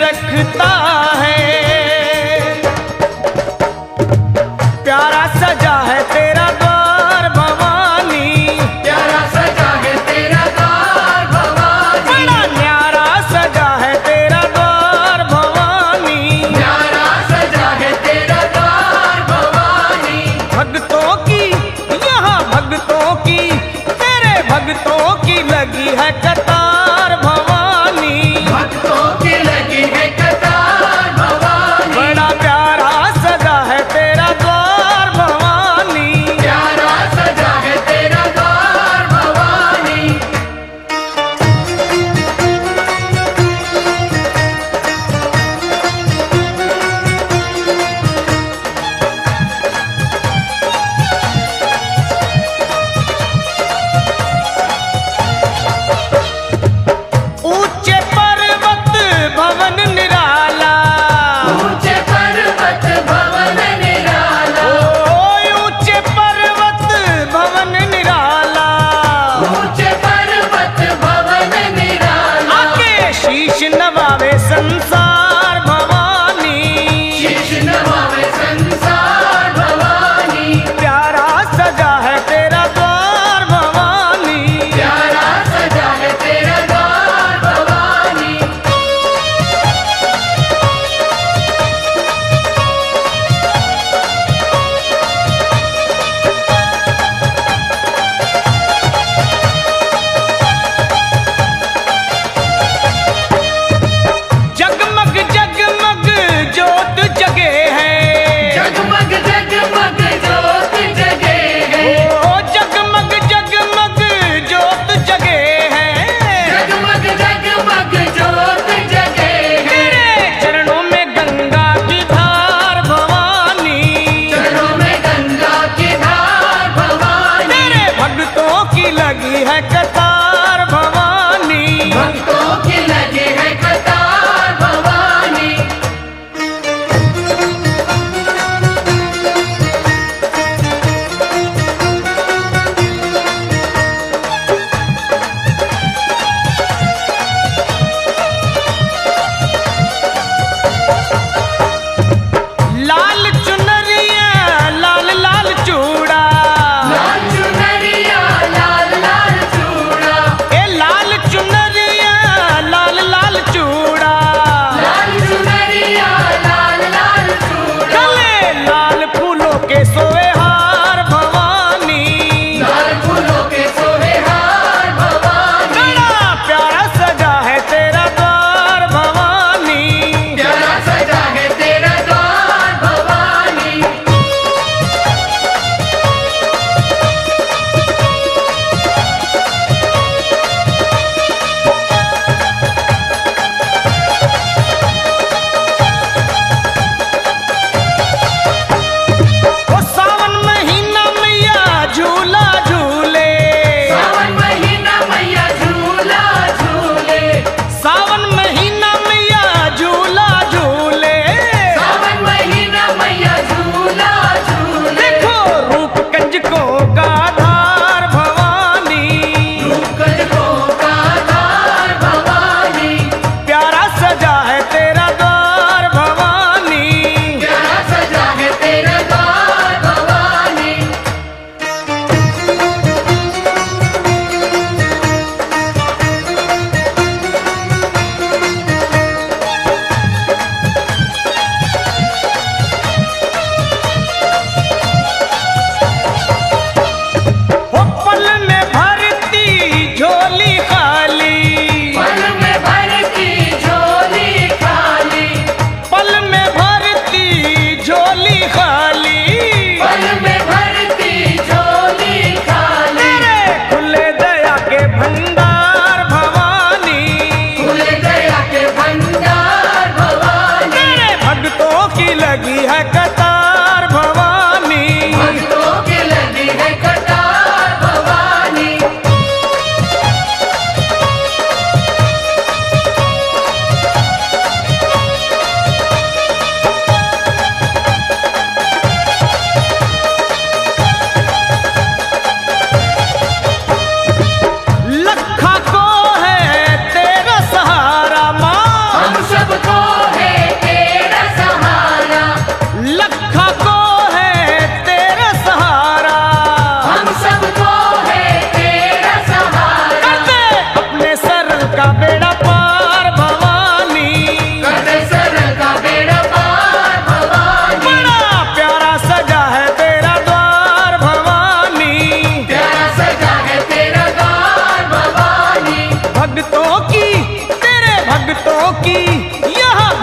रखता है। प्यारा सजा है तेरा द्वार भवानी, प्यारा सजा है तेरा द्वार भवानी, बड़ा न्यारा सजा है तेरा द्वार भवानी, प्यारा सजा है तेरा द्वार भवानी। भक्तों की यहाँ भक्तों की, तेरे भक्तों की लगी है कतार भवानी, भक्तों की लगी है कतार भवानी, बड़ा प्यारा सजा है तेरा द्वार भवानी।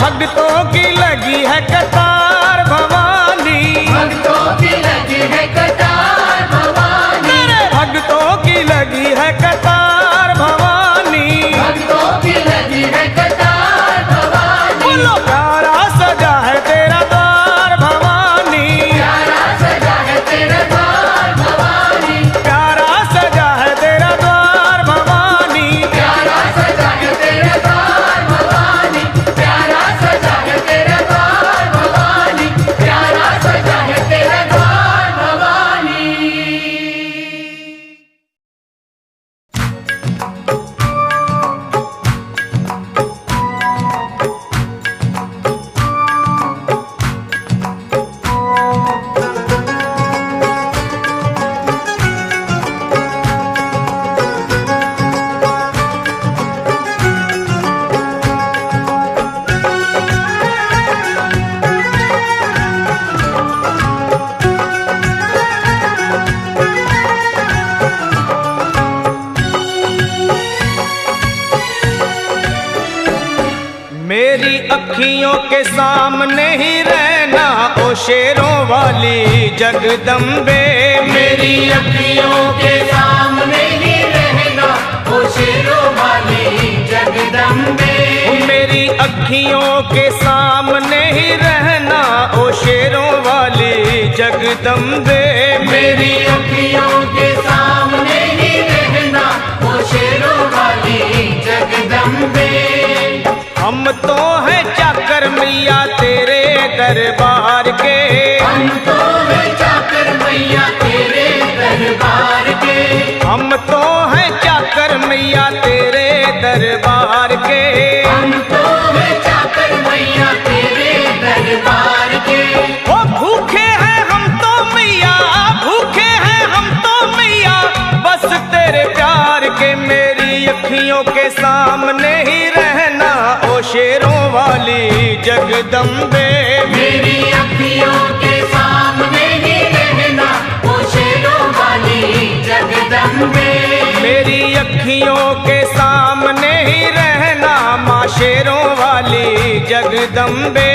भक्तों की लगी है कतार भवानी, भक्तों की लगी है कतार भवानी, तेरे भक्तों की लगी है कतार भवानी, भक्तों की लगी है कतार भवानी। बोलो प्यारा सजा है तेरा द्वार भवानी, प्यारा सजा है तेरा द्वार भवानी, प्यारा सजा है तेरा द्वार भवानी, प्यारा सजा है तेरा द्वार भवानी, प्यारा सजा है तेरा द्वार भवानी, प्यारा सजा है तेरा द्वार भवानी। मेरी अखियों के सामने ही रहना ओ शेरों वाली जगदम्बे, मेरी अखियों के सामने ही रहना ओ शेरों वाली जगदम्बे, मेरी अखियों के सामने ही रहना ओ शेरों वाली जगदम्बे, मेरी अखियों के सामने ही रहना ओ शेरों वाली जगदम्बे। हम तो हैं चाकर मैया तेरे दरबार के, हम तो हैं चाकर मैया तेरे दरबार के, हम तो हैं चाकर मैया तेरे दरबार के, हम तो हैं चाकर मैया तेरे दरबार के। ओ भूखे हैं हम तो मैया, भूखे हैं हम तो मैया, बस तेरे प्यार के। मेरी अखियों के सामने ही रहना ओ शेरों वाली जगदम्बे, मेरी अखियों के सामने ही रहना ओ शेरों वाली जगदम्बे, मेरी अखियों के सामने ही रहना माँ शेरों वाली जगदम्बे,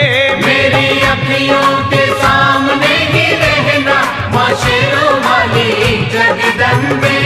मेरी अखियों के सामने ही रहना माँ शेरों वाली जगदम्बे।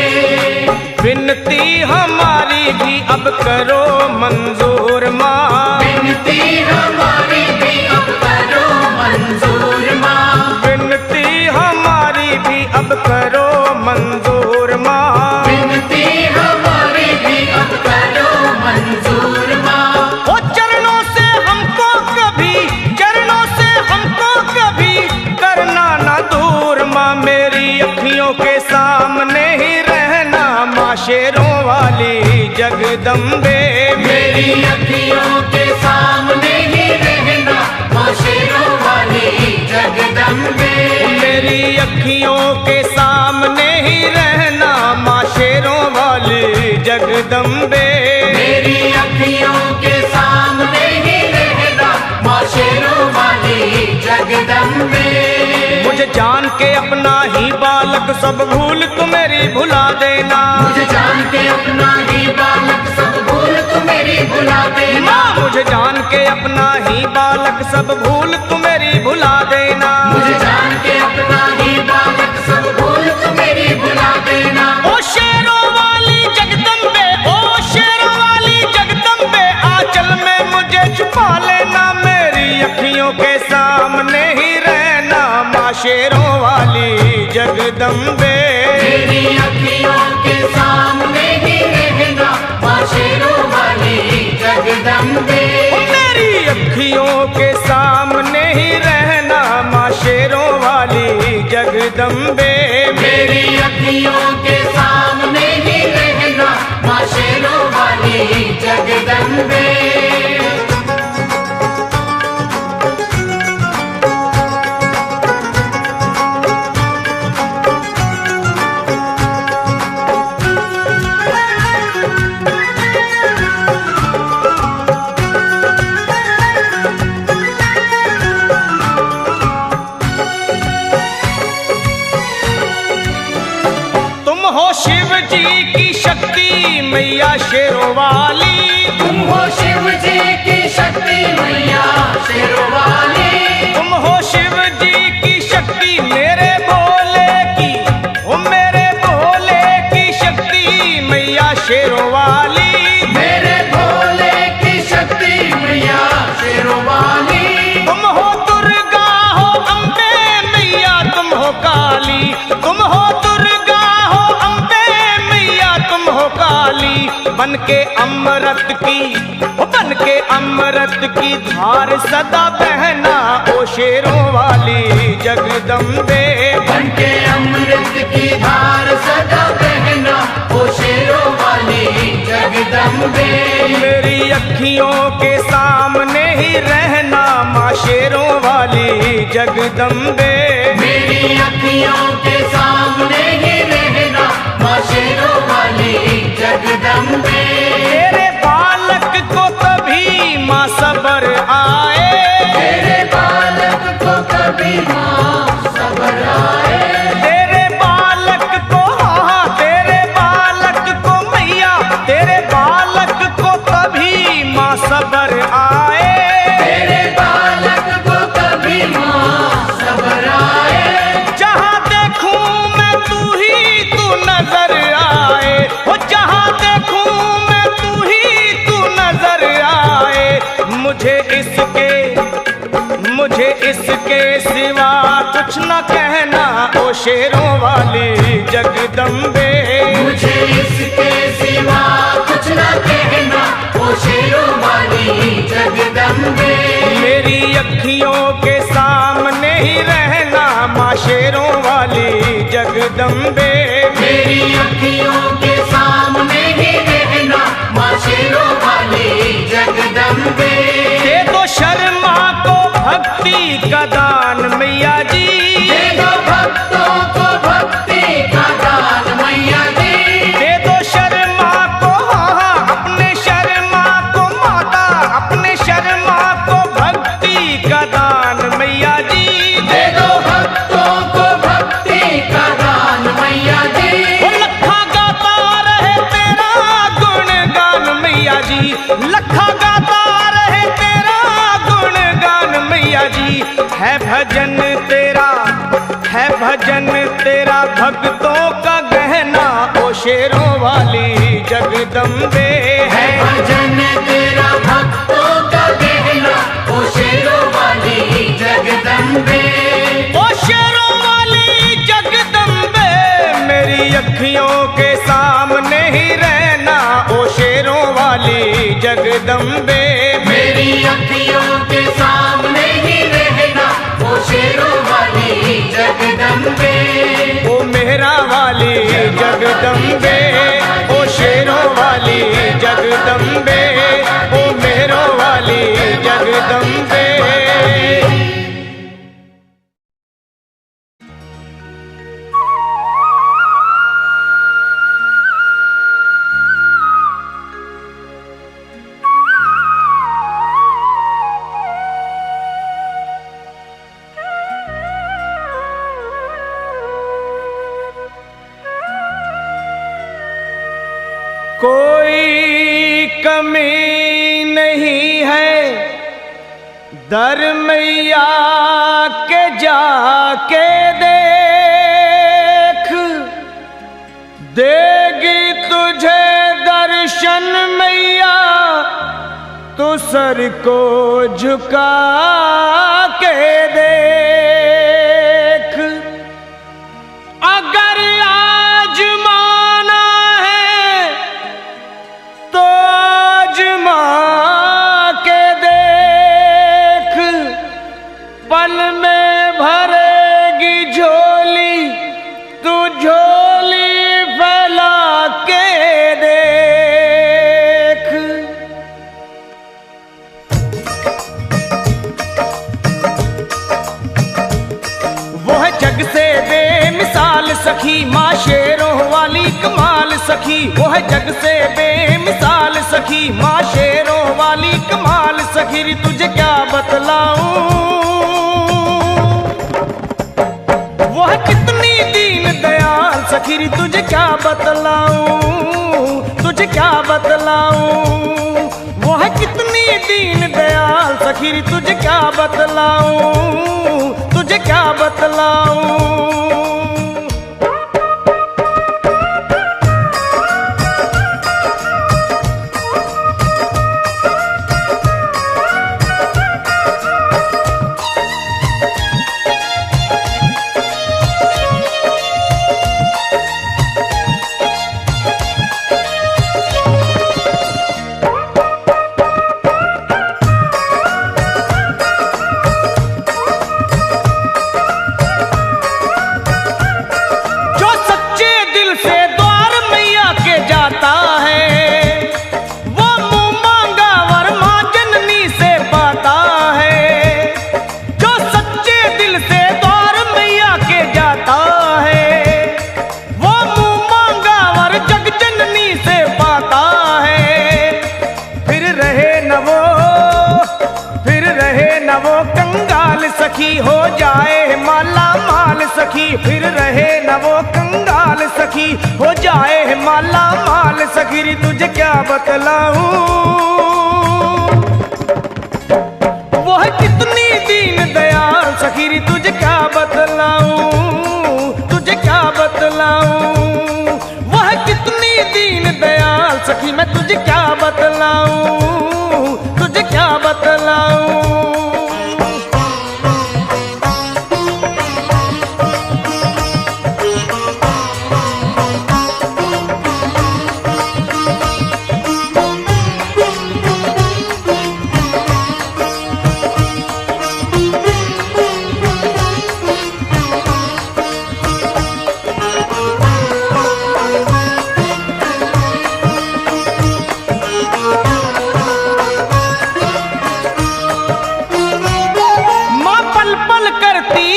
विनती हमारी भी अब करो मंजूर माँ, विनती हमारी भी अब करो मंजूर माँ, विनती हमारी भी अब करो मंजूर माँ, विनती हमारी भी अब करो मंजूर माँ। ओ चरणों से हमको कभी, चरणों से हमको कभी करना ना दूर माँ। मेरी अखियों के सामने ही रहना माँ शेरों वाली जगदम्बे, मेरी अखियों के सामने ही रहना माँ शेरों वाली जगदम्बे, मेरी अखियों के सामने ही रहना माँ शेरों वाली जगदम्बे, मेरी अखियों के सामने ही रहना माँ शेरों वाली जगदम्बे। मुझे जान के अपना ही बालक सब भूल तू मेरी भुला देना, मुझे जान के अपना ही बालक सब भूल तू मेरी भुला देना, माँ मुझे जान के अपना ही बालक सब भूल तू मेरी भुला देना, मुझे जान के अपना ही बालक सब भूल तू मेरी भुला देना। ओ शेरों वाली जगदम्बे, ओ शेरों वाली जगदम्बे, आंचल में मुझे छुपा लेना। मेरी अखियों के सामने ही रहना माँ शेरों वाली जगदम्बे, मेरी अखियों के सामने ही रहना माँ शेरों वाली जगदम्बे, मेरी अखियों के सामने ही रहना माँ शेरों वाली जगदम्बे, मेरी अखियों के सामने ही रहना माँ शेरों वाली जगदम्बे। शिव जी की शक्ति मैया शेरों वाली, तुम हो शिव जी की शक्ति मैया बन के अमृत की धार सदा बहना ओ शेरों वाली जगदम्बे। बन के अमृत की धार सदा बहना ओ शेरों वाली जगदम्बे। मेरी अखियों के सामने ही रहना माँ शेरों वाली जगदम्बे। मेरी अखियों के सामने ही रहना माँ शेरों वाली जगदम्बे। तेरे बालक को कभी माँ सबर आए, तेरे बालक को कभी माँ सबर आए। तेरे बालक को हाँ तेरे बालक को मैया, तेरे बालक को कभी माँ सबर आए। तेरे बालक को कभी माँ सबर आए। जहाँ देखूं मैं तू नजर आए, हो जहाँ देखूं मैं तू नजर आए। मुझे इसके सिवा कुछ न कहना ओ शेरों वाली जगदम्बे। मुझे इसके सिवा कुछ न कहना ओ शेरों वाली जगदम्बे। मेरी अखियों के सामने ही रहना माँ शेरों वाली जगदम्बे। मेरी अखियों के सामने ही रहना माँ शेरों वाली जगदम्बे। दे दो शर्मा को भक्ति का दान मैया जी, दे दो भक्तों को भक्ति का दान मैया जी। दे दो शर्मा को हाँ अपने शर्मा को माता, अपने शर्मा को भक्ति का दान मैया जी। दे दो भक्तों को भक्ति का दान मैया जी। वो लखा गाता रहे तेरा गुणगान मैया जी, लखा गाता रहे तेरा गुणगान मैया जी। है भजन तेरा भक्तों का गहना ओ शेरों वाली जगदम्बे। है भजन तेरा भक्तों का गहना ओ शेरों वाली जगदम्बे। ओ शेरों वाली जगदम्बे। मेरी अखियों के सामने ही रहना ओ शेरों वाली जगदम्बे। मेरी अखियों के सामने ही रहना ओ शेरों वाली जगदम्बे। ओ मेहरा वाली जगदम्बे, ओ शेरों वाली जगदम्बे, ओ मेहरों वाली जगदम्बे। कोई कमी नहीं है दर मैया के जाके देख, देगी तुझे दर्शन मैया तो सर को झुका के देख। अगर आजमाना है तो आजमा के देख, पल में भरेगी झोली तू झोली फैला के देख। वो है जग से बेमिसाल सखी माँ शेरों वाली कमाल सखी। वो है जग से बेमिसाल सखी माँ शेरों वाली कमाल सखी। री तुझे क्या बतलाऊं, वो है कितनी दीन दयाल सखी। री तुझे क्या बतलाऊं, तुझे क्या बतलाऊं। वो है कितनी दीन दयाल सखी। री तुझे क्या बतलाऊं, तुझे क्या बतलाऊं। सखी हो जाए माला माल सखी, फिर रहे न वो कंगाल सखी। हो जाए माला माल सखी, रे तुझे क्या बतलाऊं, वो है कितनी दीन दयाल सखी, रे तुझे क्या बतलाऊं, तुझे क्या बतलाऊं। वो है कितनी दीन दयाल सखी, मैं तुझे क्या बतलाऊं, तुझे क्या बतलाऊं।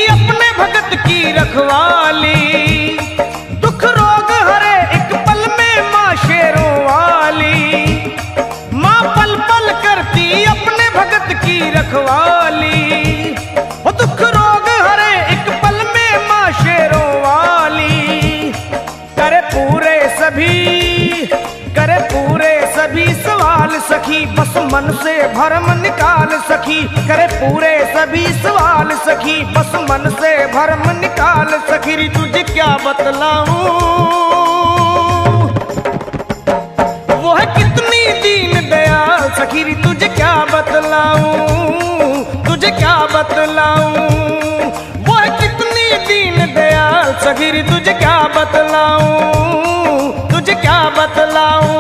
अपने भगत की रखवाली, दुख रोग हरे एक पल में माँ शेरों वाली। माँ पल पल करती अपने भगत की रखवाली, वो दुख रोग हरे एक पल में माँ शेरों वाली। करे पूरे सभी सवाल सखी, बस मन से भरम निकाल सखी। करे पूरे सभी सवाल सखी, बस मन से भरम निकाल सखी। रे तुझे क्या बतलाऊं, वो है कितनी दीन दयाल सखी, रे तुझे क्या बतलाऊं, तुझे क्या बतलाऊं। वो है कितनी दीन दयाल सखी, रे तुझे क्या बतलाऊं, तुझे क्या बतलाऊं।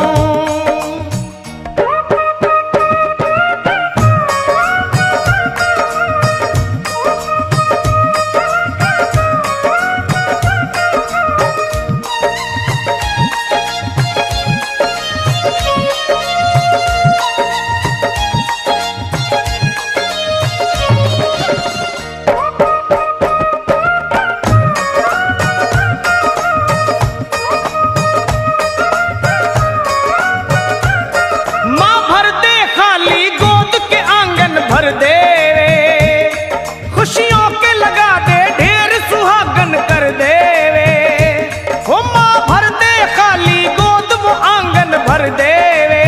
भर दे वे खुशियों के लगा दे ढेर सुहागन कर दे वे। हो माँ भर दे खाली गोद वो आंगन भर दे वे,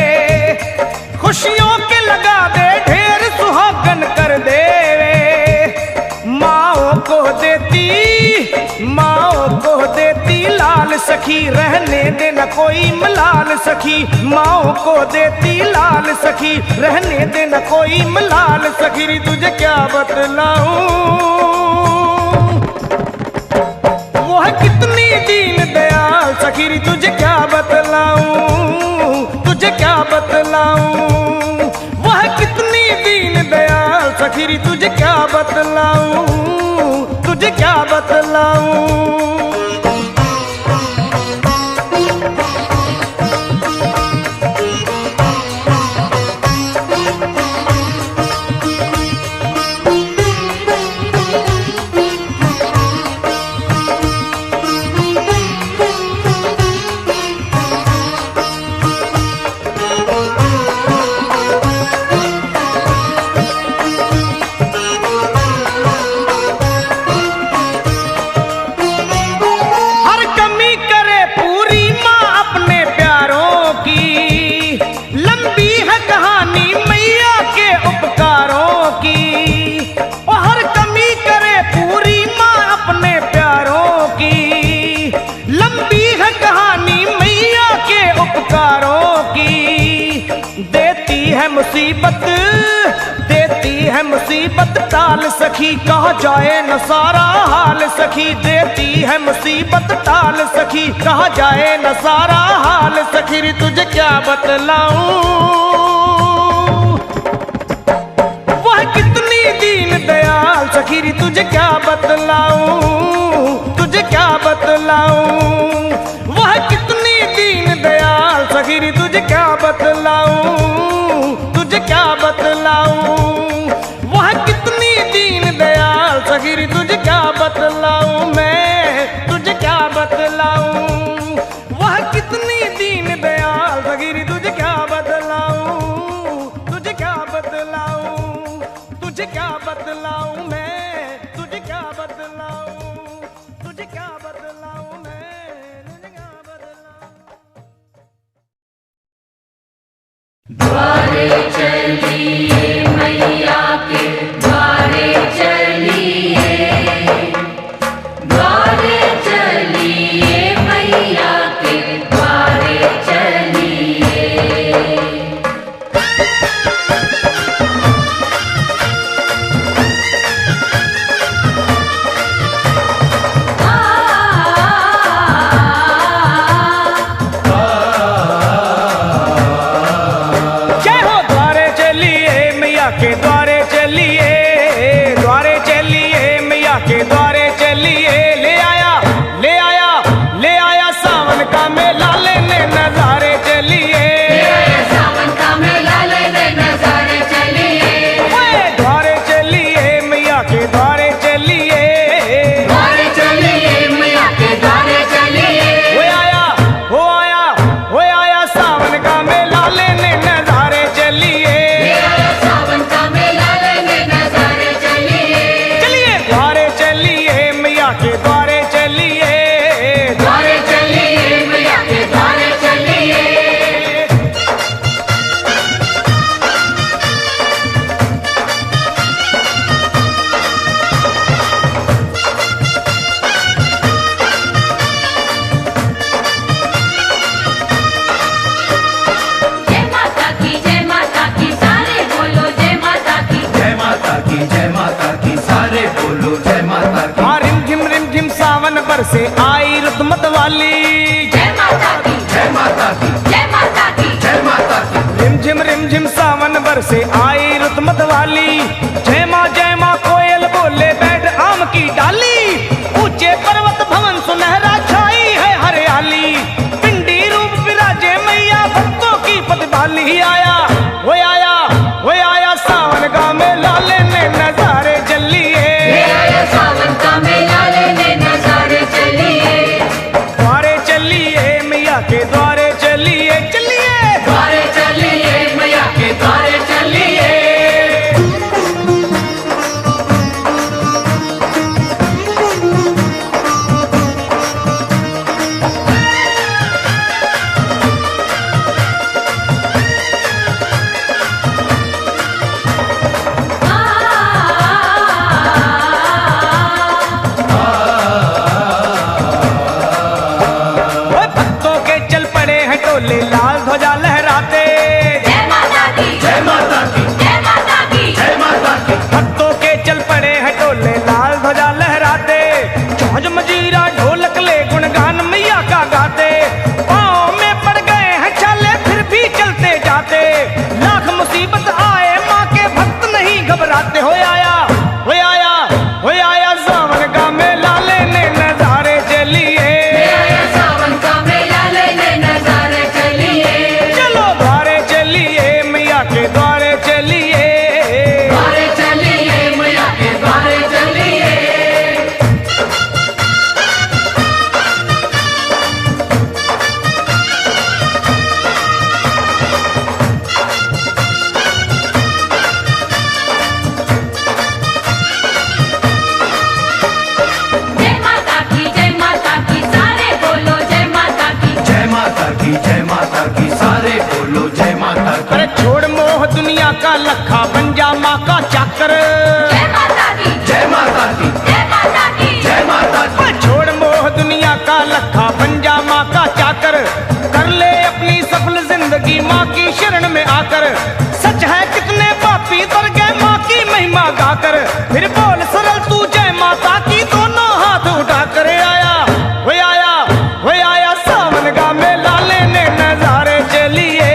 खुशियों के लगा दे ढेर सुहागन कर दे वे। माओ को देती लाल सखी, रहने दे न कोई मलाल सखी। माओ को देती लाल सखी, रहने दे न कोई मलाल सखी। रे तुझे क्या बतलाऊं, वो है कितनी दीन दयाल सखी। रे तुझे क्या बतलाऊं, तुझे क्या बतलाऊं। वो है कितनी दीन दयाल सखी। रे तुझे क्या बतलाऊं, तुझे क्या बतलाऊं। देती है मुसीबत टाल सखी, कहा जाए न सारा हाल सखी। देती है मुसीबत टाल सखी, कहा जाए न सारा हाल सखी। रे तुझे क्या बतलाऊं, वह कितनी दीन दयाल सखी। रे तुझे क्या बतलाऊं, तुझे क्या बतलाऊं। वह कितनी दीन दयाल सखी। रे तुझे क्या बतलाऊं, तुझे क्या बतलाऊं। वह कितनी दीन दयाल सखी। रे तुझे क्या बतलाऊं, मैं तुझे क्या बतलाऊं। वह कितनी दीन दयाल सखी। रे तुझे क्या बतलाऊं, तुझे क्या बतलाऊं, तुझे क्या बतलाऊं मैं। के द्वारे चलिए, द्वारे चलिए मैया के द्वारे चलिए। ले आया ले आया ले आया सावन का मेला लेने नजारे चलिए, सावन का मेला लेने नजारे चलिए। द्वारे चलिए मैया के द्वारे चलिए, द्वारे चलिए मैया के द्वारे चलिए। हो आया हो आया हो आया सावन का मेला लेने नजारे चलिए, सावन का मेला लेने नजारे चलिए। चलिए द्वारे चलिए मैया के द्वारे चलिए, द्वारे चलिए मैया के द्वारे चलिए। जय माता की सारे बोलो जय माता की। जय माता की जय माता की सारे बोलो जय माता की। हाँ रिम झिम सावन बरसे आई रुतमत वाली, जय माता की जय माता की जय माता की। जय माता की। रिम झिम सावन बरसे आई रुतमत वाली। जय माँ कोयल बोले बैठ आम की डाली, ऊंचे पर्वत भवन सुनहरा छाई है हरियाली। पिंडी रूप विराजे मैया भक्तों की पतवाली। आया वो आया वो आया सावन का मेला लेने नजारे चलिए, सावन का मेला लेने नजारे चलिए। द्वारे चलिए मैया के द्वारे चलिए, चलिए द्वारे चलिए मैया के द्वारे चलिए। ओए भक्तों के चल पड़े हैं टोले लाल ध्वजा लहराते, जय माता की जय माता की जय माता की। जय माता की। भक्तों के चल पड़े हैं टोले लाल ध्वजा लहराते। छौज मजीरा ढोलक ले गुणगान मैया का गाते। पाँव में पड़ गए हैं छाले फिर भी चलते जाते। लाख मुसीबत आए माँ के भक्त नहीं घबराते। हो आया हो आया हो आया सावन का मेला लेने नजारे चलिए, सावन का मेला लेने नजारे चलिए। चलो द्वारे चलिए मैया के द्वारे चलिए, द्वारे चलिए मैया के द्वारे चलिए। जय माता की सारे बोलो जय माता की। जय माता की जय माता की सारे बोलो जय माता की। अरे छोड़ मोह दुनिया का लखा बन जा माँ का चाकर। जय माता की जय माता की जय माता की। जय माता की। छोड़ मोह दुनिया का लखा बन जा माँ का चाकर। कर ले अपनी सफल जिंदगी माँ की शरण में आकर। सच है कितने पापी तर गए माँ की महिमा गाकर। फिर बोल सरल तू जय माता की दोनों हाथ उठा कर। आया वो आया वो आया सावन का मेला लेने नजारे चलिए,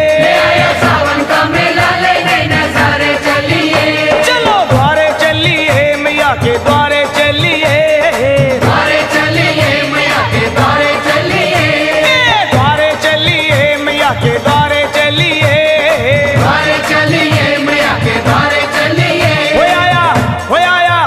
सावन का मेला लेने नजारे चलिए। चलो द्वारे चलिए मैया के द्वारे चलिए, द्वारे चलिए मैया के द्वारे चलिए। द्वारे चलिए मैया के द्वारे चलिए। द्वारे चलिए मैया के द्वारे चलिए। हो आया हो आया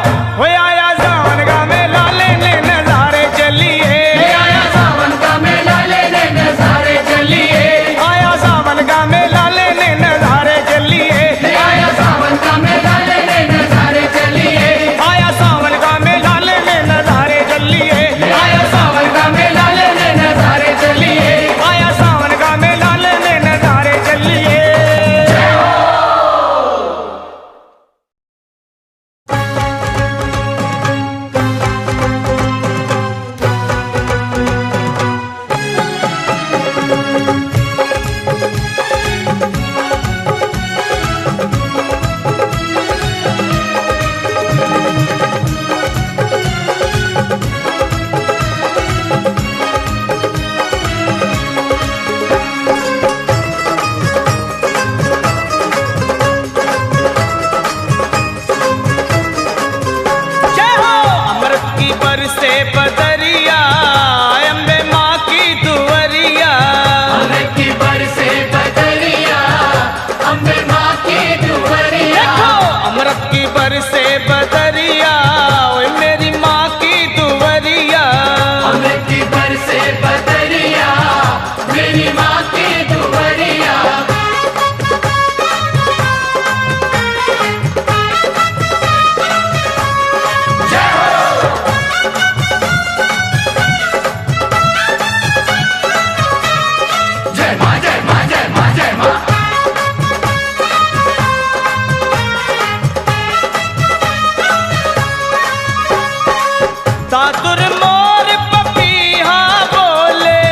दादुर मोर पपीहा बोले,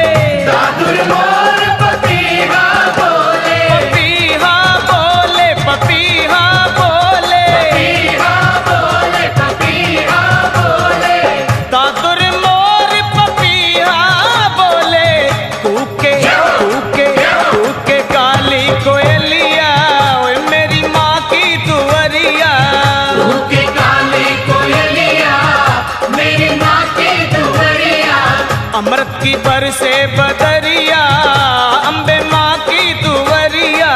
दादुर मोर पपीहा बोले, पपीहा बोले, पपीहा बोले, पपीहा बोले, पपीहा बोले, दादुर मोर पपीहा बोले, कूके कूके कूके काली कोयलिया, ओए मेरी माँ की दुवरिया। के काली कोयलिया, मेरी माँ की दुवरिया, अमृत की बरसे बदरिया, अम्बे माँ की दुवरिया।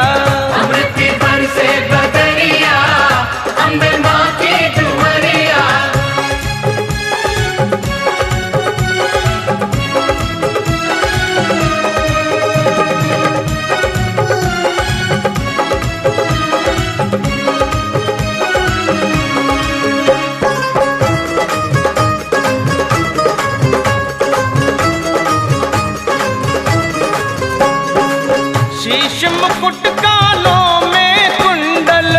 अमृत की बरसे बदरिया, अम्बे माँ की दुवरिया। शीश मुकुट कानों में कुंडल,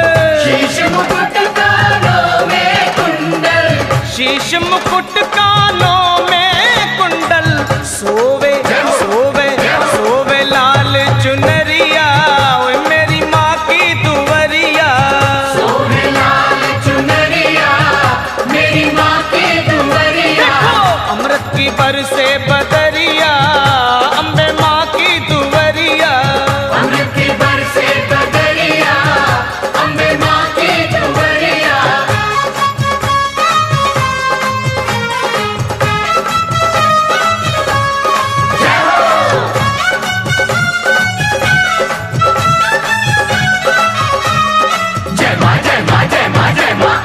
शीश मुकुट कानों में कुंडल, शीश मुकुट कानों में कुंडल, सोवे सोवे सोवे लाल चुनरिया, ओए मेरी माँ की दुवरिया। सोहे लाल चुनरिया, मेरी माँ की दुवरिया। अमृत की बरसे बदरिया, अम्बे माँ की दुवरिया। अमृत की बरसे बदरिया, अम्बे माँ की दुवरिया। जय माँ, जय माँ, जय माँ, जय माँ।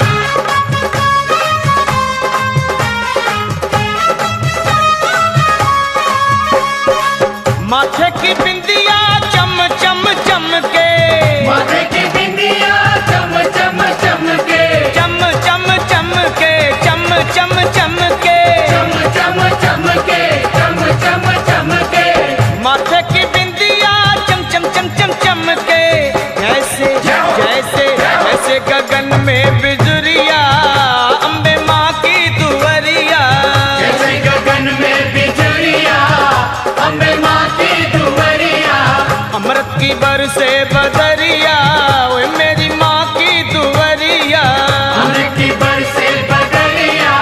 माथे की बिंदिया चम चम चमके, माथे की बिंदिया चम चम चमके, चम चम चमके, चम चम चमके। चम चम चमके, चम चम चमके। माथे की बिंदिया चम चम चम चम चमके, जैसे जैसे जैसे गगन में बिजुरिया, अम्बे माँ की दुवरिया। जैसे गगन में बिजुरिया, अम्बे माँ की दुवरिया। अमृत की बरसे बदरिया, ओए मेरी माँ की दुवरिया। अमृत की बरसे बदरिया,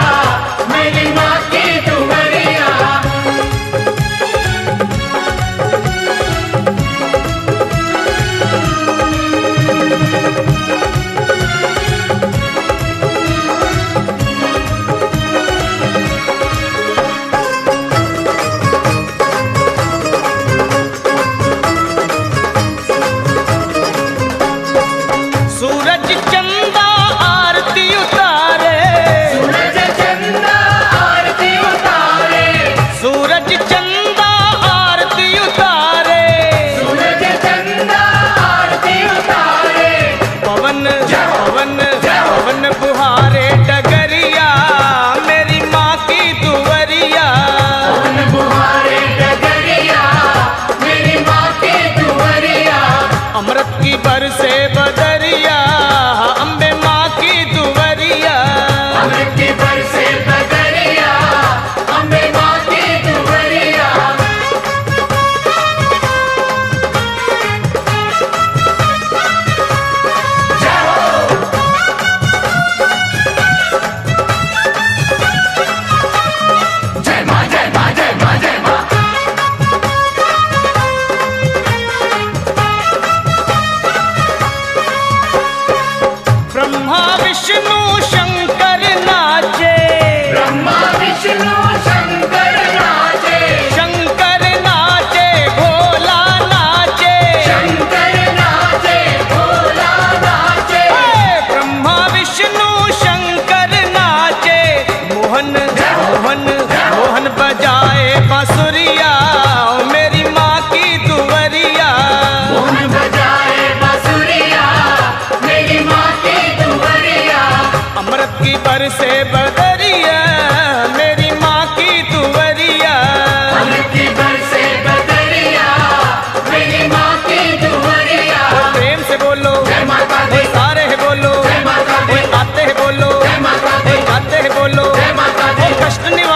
मेरी माँ की दुवरिया। सूरज चंदा आरती उतारे, सूरज चंदा आरती उतारे, सूरज चंदा आरती उतारे। सूरज चंदा आरती उतारे। पवन पवन पवन बुहारे डगरिया, मेरी माँ की दुवरिया। पवन बुहारे डगरिया, मेरी माँ की दुवरिया। अमृत की बरसे बदरिया, अम्बे माँ की दुवरिया। अमृत की बरसे बदरिया, अम्बे माँ की दुवरिया। जय हो। जय माँ, जय माँ, जय माँ, जय माँ। ब्रह्मा विष्णु शंकर नाचे, ब्रह्मा विष्णु शंकर नाचे, शंकर नाचे, भोला नाचे। शंकर नाचे, भोला नाचे। ब्रह्मा विष्णु शंकर नाचे, मोहन मोहन मोहन बजाए बांसुरिया, मेरी माँ की दुवरिया। मोहन बजाए बांसुरिया, मेरी माँ की दुवरिया। अमृत की बरसे बदरिया, मेरी माँ की दुवरिया। अमृत की बरसे बदरिया, मेरी माँ की दुवरिया। प्रेम से बोलो जय माता दी, सारे है बोलो, जय माता दी, आते हैं बोलो, जय माता दी, गाते हैं बोलो, जय माता दी। कष्ट निवारण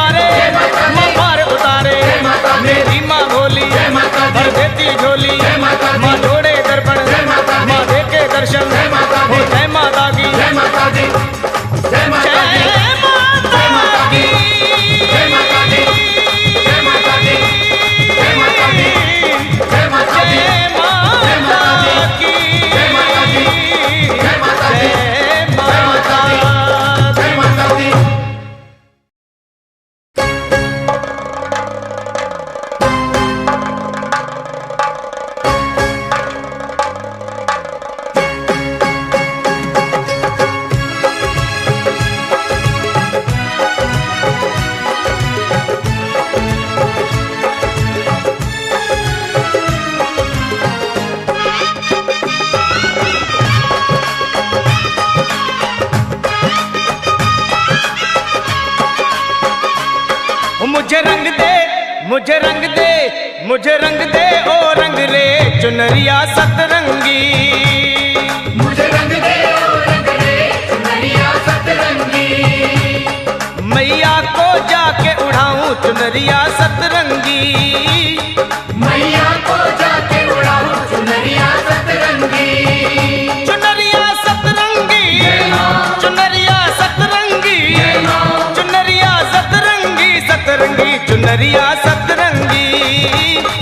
मुझे रंग दे ओ रंग रे चुनरिया सतरंगी। मुझे रंग दे ओ रंग रे चुनरिया सतरंगी। मैया को जाके उड़ाऊं चुनरिया सतरंगी। मैया को जाके उड़ाऊं चुनरिया सतरंगी। चुनरिया सतरंगी, चुनरिया सतरंगी, चुनरिया सतरंगी, सतरंगी चुनरिया सतरंगी।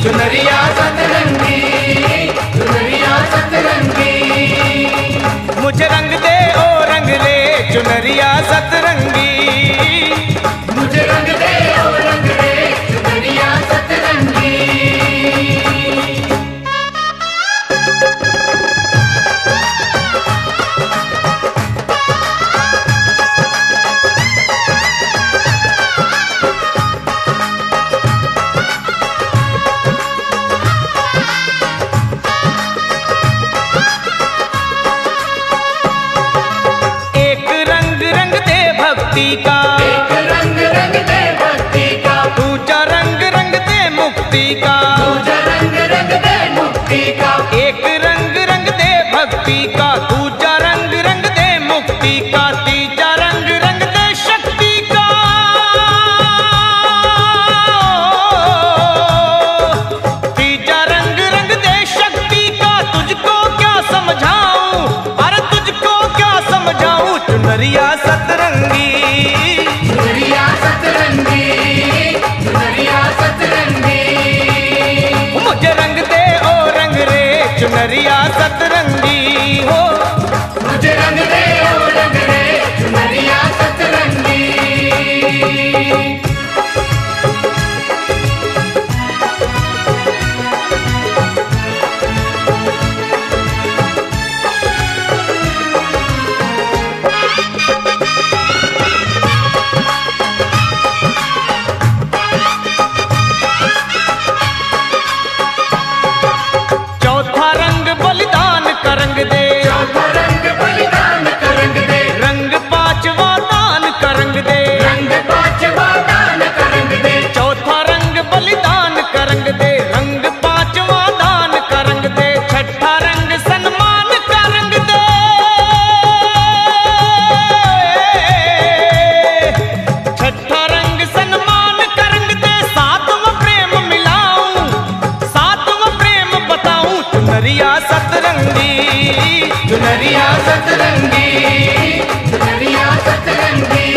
चुनरिया सतरंगी, चुनरिया सतरंगी। मुझे रंग दे ओ रंग रे चुनरिया सतरंगी। मुझे रंग दे ओ रंग रे चुनरिया सतरंगी। का एक रंग रंग दे भक्ति का, दूजा रंग रंग दे मुक्ति का। दूजा रंग रंग दे मुक्ति का। एक रंग रंग दे भक्ति का, दूजा रंग रंग दे मुक्ति का, तीजा रंग रंग दे शक्ति का। तीजा रंग रंग दे शक्ति का। तुझको क्या समझाऊं, अरे तुझको क्या समझाऊं चुनरिया सतरंगी। चुनरिया सतरंगी, चुनरिया सतरंगी। मुझे रंग दे ओ रंग रे चुनरिया सतरंगी हो। मुझे रंग दे ओ रंग रे चुनरिया सतरंगी। चौथा रंग बलिदान का रंग दे। चौथा रंग बलिदान का रंग दे। रंग पांचवा दान का रंग दे। रंग पांचवा दान का रंग दे। चौथा रंग बलिदान का रंग दे। रंग पांचवा दान का रंग दे। छठा रंग सन्मान का रंग दे। छठा रंग सन्मान का रंग दे। सातवां प्रेम मिलाऊं, सातवां प्रेम बताऊं चुनरिया सतरंगी। चुनरिया सतरंगी, चुनरिया सतरंगी,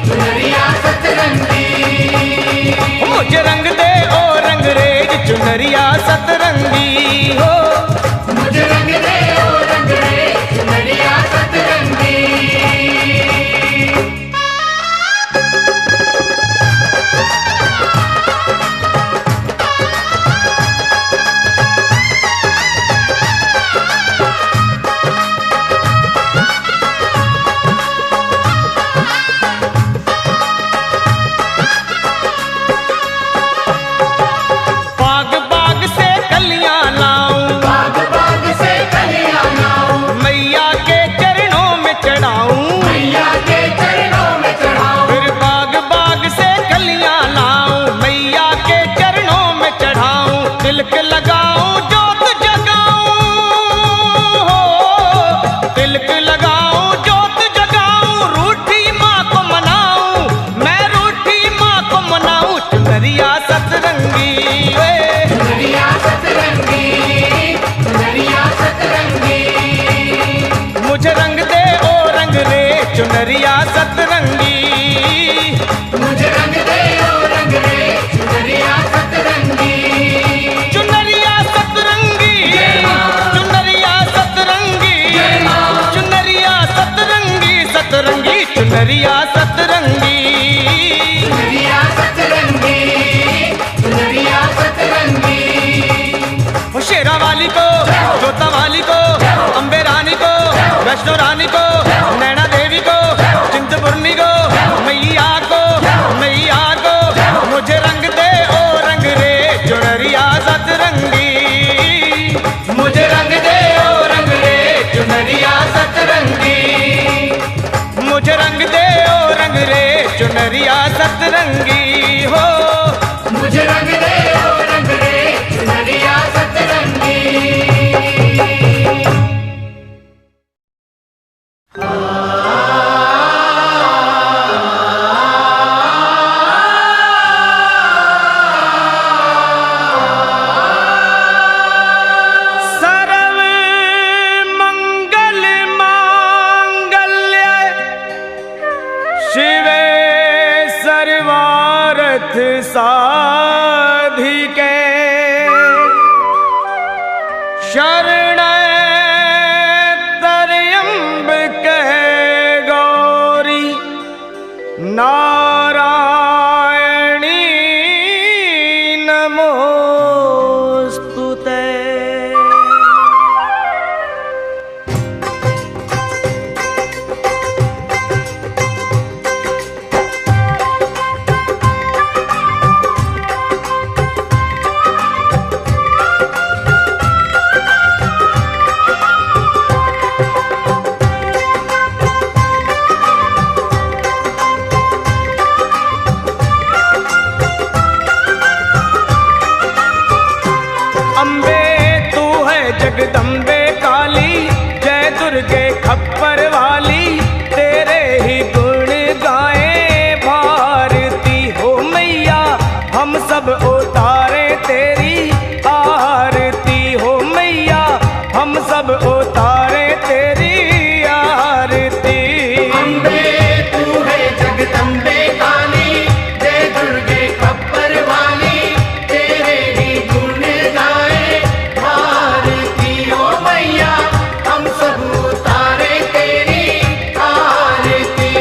चुनरिया सतरंगी। मुझे रंग दे ओ रंग रे चुनरिया सतरंगी हो। मुझे रंग दे ओ रंग रे चुनरिया सतरंगी। बाग बाग से कलियां लाऊं, बाग बाग से कलियां लाऊं, मैया के चरणों में चढ़ाऊं। मैया के चरणों में चढ़ाऊं। फिर बाग बाग से कलियां लाऊं, मैया के चरणों में चढ़ाऊं। तिलक लगाऊं जोत जगाऊं हो, तिलक लगाऊं जोत जगाऊं। रूठी माँ को मनाऊं, मैं रूठी माँ को मनाऊं चुनरिया सतरंगी। चुनरिया सतरंगी, चुनरिया सतरंगी। मुझे रंग दे ओ रंग रे चुनरिया सतरंगी। मुझे रंग दे ओ रंग रे चुनरिया सतरंगी। चुनरिया सतरंगी, चुनरिया सतरंगी, चुनरिया सतरंगी, सतरंगी चुनरिया सतरंगी। चुनरिया सतरंगी, चुनरिया सतरंगी। वो शेरा वाली को, जोता वाली को, अम्बे रानी को, वैष्णो रानी को, नैना देवी को, चिंतपूर्णी को, मैया को, मैया को। मुझे रंग दे ओ रंग रे चुनरिया सतरंगी। मुझे रंग दे ओ रंग रे चुनरिया सतरंगी। मुझे रंग दे ओ रंग रे चुनरिया सतरंगी हो। मुझे सर्व मंगल मांगल्य शिवे सर्वार्थ साधिके शरणं त्र्यंबके गौरी नारायणी नमोस्तुते। अम्बे तू है जगदम्बे काली, जय दुर्गे खप्पर वाली, तेरे ही गुण गाए भारती हो मैया। हम सब उतारे तेरी आरती हो मैया, हम सब उतारे तेरी आरती। अम्बे तू है जगदम्बे काली, जय दुर्गे खप्पर वाली, तेरे ही गुण गाए भारती हो मैया। हम सब उतारे तेरी आरती।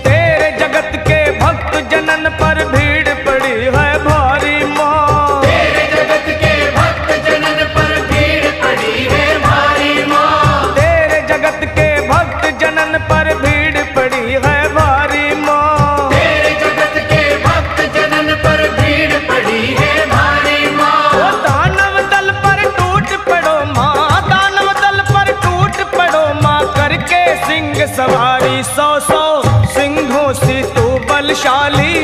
तेरे जगत के भक्त जनन पर भीड़ पड़ी है भारी माँ। तेरे जगत के भक्त जनन पर भीड़ पड़ी है भारी माँ। तेरे जगत के भक्त जनन पर भीड़ पड़ी है भारी माँ। तेरे जगत के भक्त जनन पर भीड़ पड़ी है भारी माँ। ओ दानव दल पर टूट पड़ो माँ, दानव दल पर टूट पड़ो माँ, करके सिंह सवारी। सौ सौ सिंहों से तू बलशाली,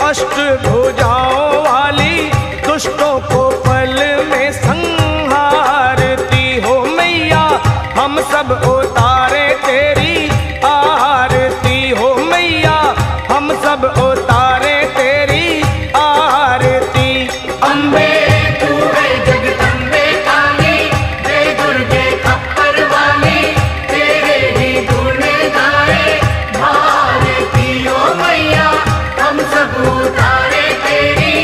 अष्ट भुजाओं वाली, दुष्टों को पल में संहारती हो मैया। हम सब उतारे तेरी आरती हो मैया, हम सब उतारे तेरी आरती। अम्बे तू है जगदम्बे काली, जय दुर्गे खप्पर वाली, तेरे ही गुण गाए भारती हो मैया। हम सब उतारे तेरी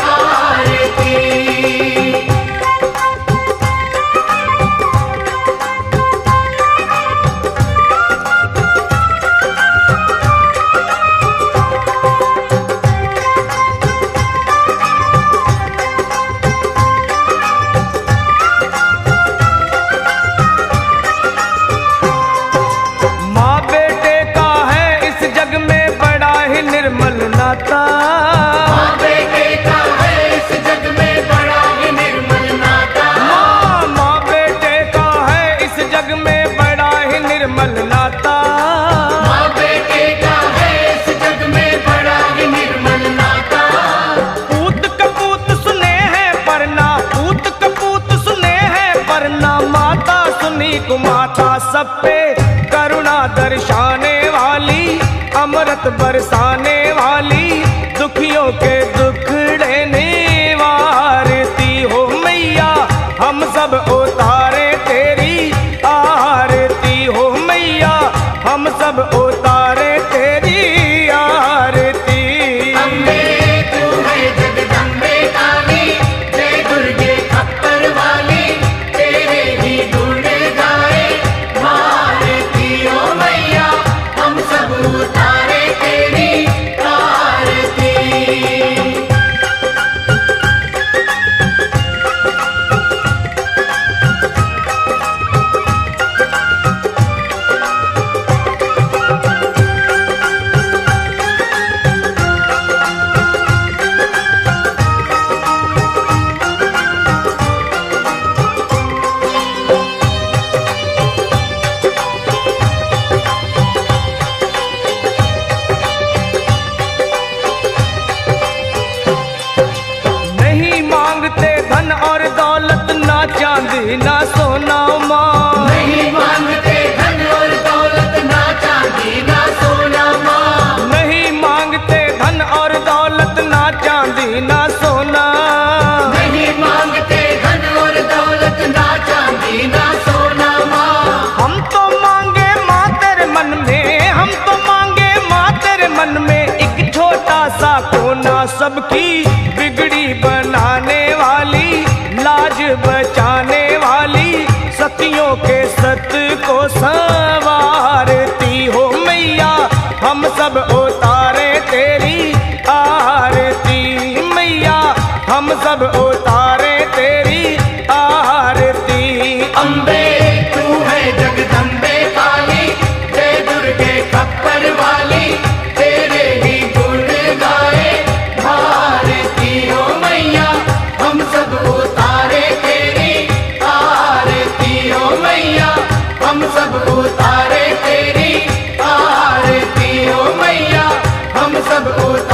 आरती। माँ बेटे का है इस जग में बड़ा ही निर्मल नाता। माँ बेटे का है इस जग में बड़ा ही निर्मल नाता। माँ बेटे का है इस जग में बड़ा ही निर्मल नाता। माँ बेटे का है इस जग में बड़ा ही निर्मल नाता। पूत कपूत सुने हैं परना, पूत कपूत सुने हैं परना, माता सुनी कुमाता सब पे करुणा दर्शाने वाली, अमृत बरसाने वाली, दुखियों के दुखड़े निवारती हो मैया। हम सब उतारे तेरी आरती हो मैया, हम सब उतारे तेरी आरती। अम्बे तू है जगदम्बे काली, जय दुर्गे खप्पर वाली, तेरे ही गुण गाए भारती हो मैया। हम सब उतारे तेरी ना सबकी बिगड़ी बनाने वाली, लाज बचाने वाली, सतियों के सत को संवारती हो मैया, हम सब उतारे तेरी आरती मैया, हम सब उतारे तेरी आरती। अम्बे तू है जगदम्बे काली, जय दुर्गे खप्पर वाली, तेरे ही गुण गाए भारती हो मैया, हम सब उतारे तेरी आरती हो मैया, हम सब उतारे तेरी आरती हो मैया, हम सब उतारे